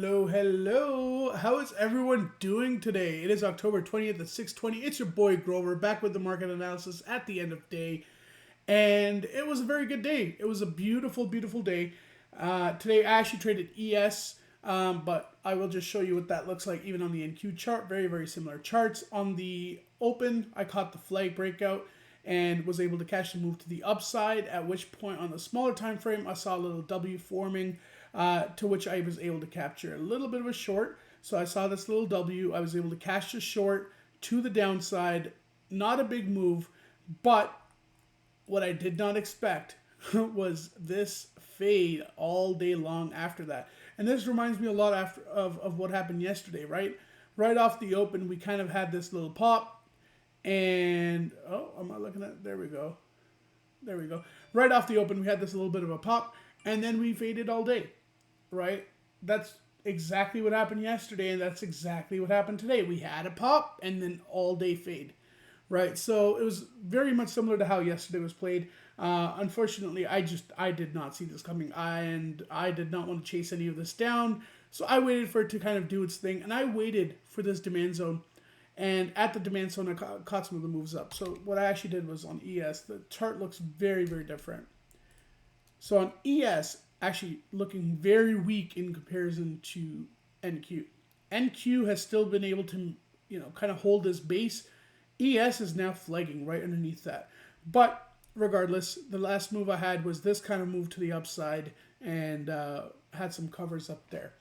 Hello, hello. How is everyone doing today? It is October 20th at 6:20. It's your boy Grover back with the market analysis at the end of the day. And it was a very good day. It was a beautiful, beautiful day. Today I actually traded ES, but I will just show you what that looks like even on the NQ chart. Very, very similar charts. On the open, I caught the flag breakout and was able to catch the move to the upside, at which point on the smaller time frame I saw a little W forming, to which I was able to capture a little bit of a short. So I saw this little W, I was able to catch the short to the downside. Not a big move, but what I did not expect was this fade all day long after that. And this reminds me a lot of what happened yesterday, right? Right off the open, we kind of had this little pop, and oh, am I looking at? There we go. There we go. Right off the open, we had this little bit of a pop, and then we faded all day, right? That's exactly what happened yesterday, and that's exactly what happened today. We had a pop, and then all day fade, right? So it was very much similar to how yesterday was played. Unfortunately, I did not see this coming, and I did not want to chase any of this down. So I waited for it to kind of do its thing, and I waited for this demand zone. And at the demand zone, I caught some of the moves up. So what I actually did was on ES, the chart looks very, very different. So on ES, actually looking very weak in comparison to NQ. NQ has still been able to, kind of hold this base. ES is now flagging right underneath that. But regardless, the last move I had was this kind of move to the upside and had some covers up there.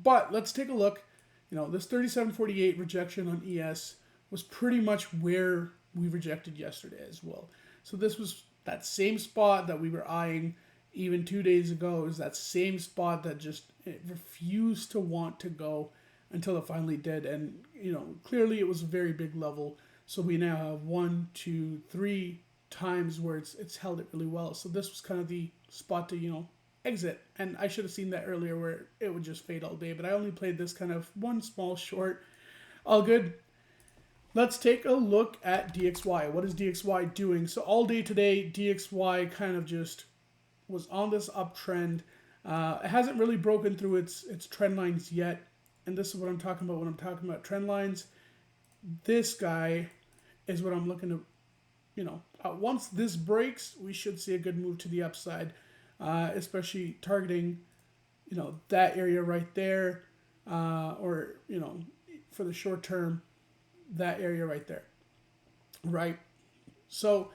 But let's take a look. This 37.48 rejection on ES was pretty much where we rejected yesterday as well. So this was that same spot that we were eyeing even 2 days ago. Is that same spot that just it refused to want to go until it finally did. And, clearly it was a very big level. So we now have 1, 2, 3 times where it's held it really well. So this was kind of the spot to, exit. And I should have seen that earlier where it would just fade all day. But I only played this kind of one small short. All good. Let's take a look at DXY. What is DXY doing? So all day today, DXY kind of just was on this uptrend. It hasn't really broken through its trend lines yet. And this is what I'm talking about when I'm talking about trend lines. This guy is what I'm looking to, once this breaks, we should see a good move to the upside, especially targeting, that area right there, or, for the short term, that area right there, right? So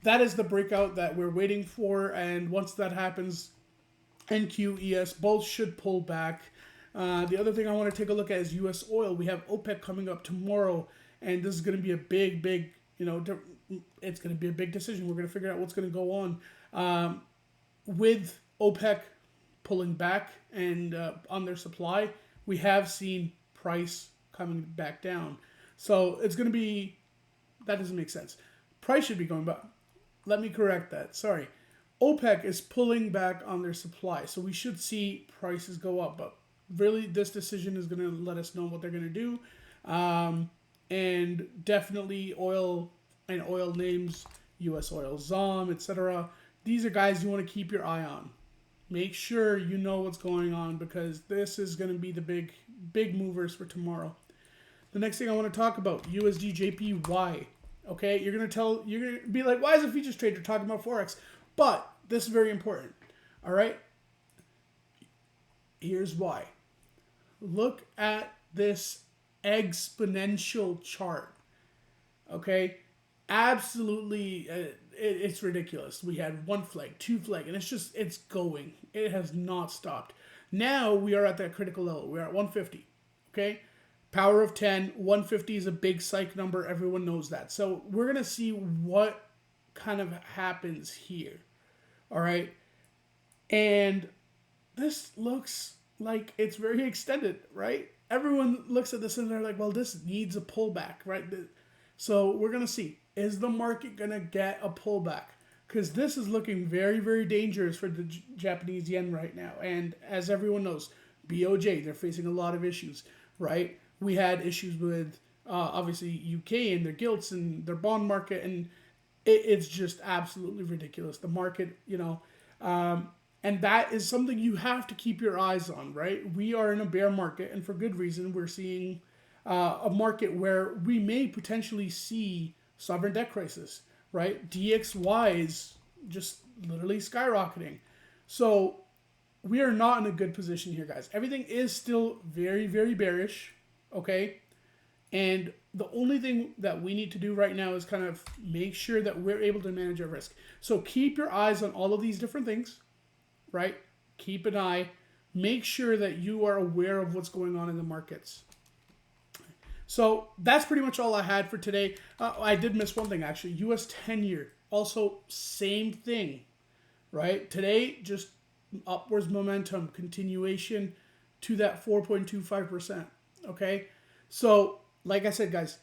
that is the breakout that we're waiting for. And once that happens, NQ, ES both should pull back. The other thing I want to take a look at is US oil. We have OPEC coming up tomorrow, and this is going to be a big, it's going to be a big decision. We're going to figure out what's going to go on with OPEC pulling back and on their supply. We have seen price coming back down, so it's going to be, that doesn't make sense. Price should be going back. Let me correct that. Sorry. OPEC is pulling back on their supply, so we should see prices go up, but really, this decision is going to let us know what they're going to do. And definitely oil and oil names, US Oil, ZOM, etc. These are guys you want to keep your eye on. Make sure you know what's going on because this is going to be the big movers for tomorrow. The next thing I want to talk about, USD JPY. Okay, you're going to be like, why is a futures trader talking about Forex? But this is very important. All right? Here's why. Look at this exponential chart. Okay? Absolutely, it's ridiculous. We had one flag, two flag, and it's going. It has not stopped. Now we are at that critical level. We're at 150. Okay? Power of 10. 150 is a big psych number. Everyone knows that. So we're going to see what kind of happens here. All right? And this looks like it's very extended, right? Everyone looks at this and they're like, well, this needs a pullback, right? So we're going to see, is the market going to get a pullback? Because this is looking very, very dangerous for the Japanese yen right now. And as everyone knows, BOJ, they're facing a lot of issues, right? We had issues with, obviously, UK and their gilts and their bond market. And it's just absolutely ridiculous. The market, And that is something you have to keep your eyes on, right? We are in a bear market, and for good reason. We're seeing a market where we may potentially see sovereign debt crisis, right? DXY is just literally skyrocketing. So we are not in a good position here, guys. Everything is still very, very bearish, okay? And the only thing that we need to do right now is kind of make sure that we're able to manage our risk. So keep your eyes on all of these different things, right? Keep an eye. Make sure that you are aware of what's going on in the markets. So that's pretty much all I had for today. I did miss one thing, actually. US 10-year. Also, same thing, right? Today, just upwards momentum, continuation to that 4.25%, okay? So, like I said, guys,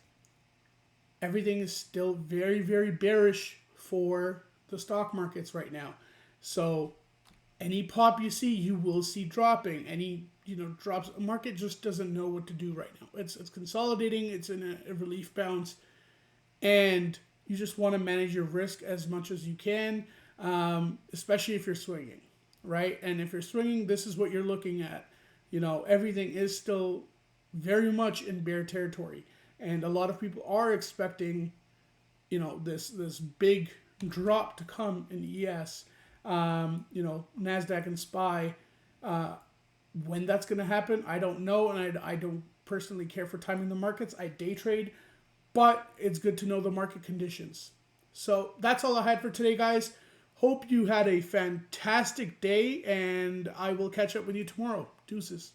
everything is still very, very bearish for the stock markets right now. So any pop you see, you will see dropping. Any drops, the market just doesn't know what to do right now. It's consolidating. It's in a relief bounce, and you just want to manage your risk as much as you can, especially if you're swinging, right? And if you're swinging, this is what you're looking at. Everything is still very much in bear territory, and a lot of people are expecting, this big drop to come in ES. Nasdaq and SPY. When that's going to happen, I don't know, and I don't personally care for timing the markets. I day trade, but it's good to know the market conditions. So that's all I had for today, guys. Hope you had a fantastic day, and I will catch up with you tomorrow. Deuces.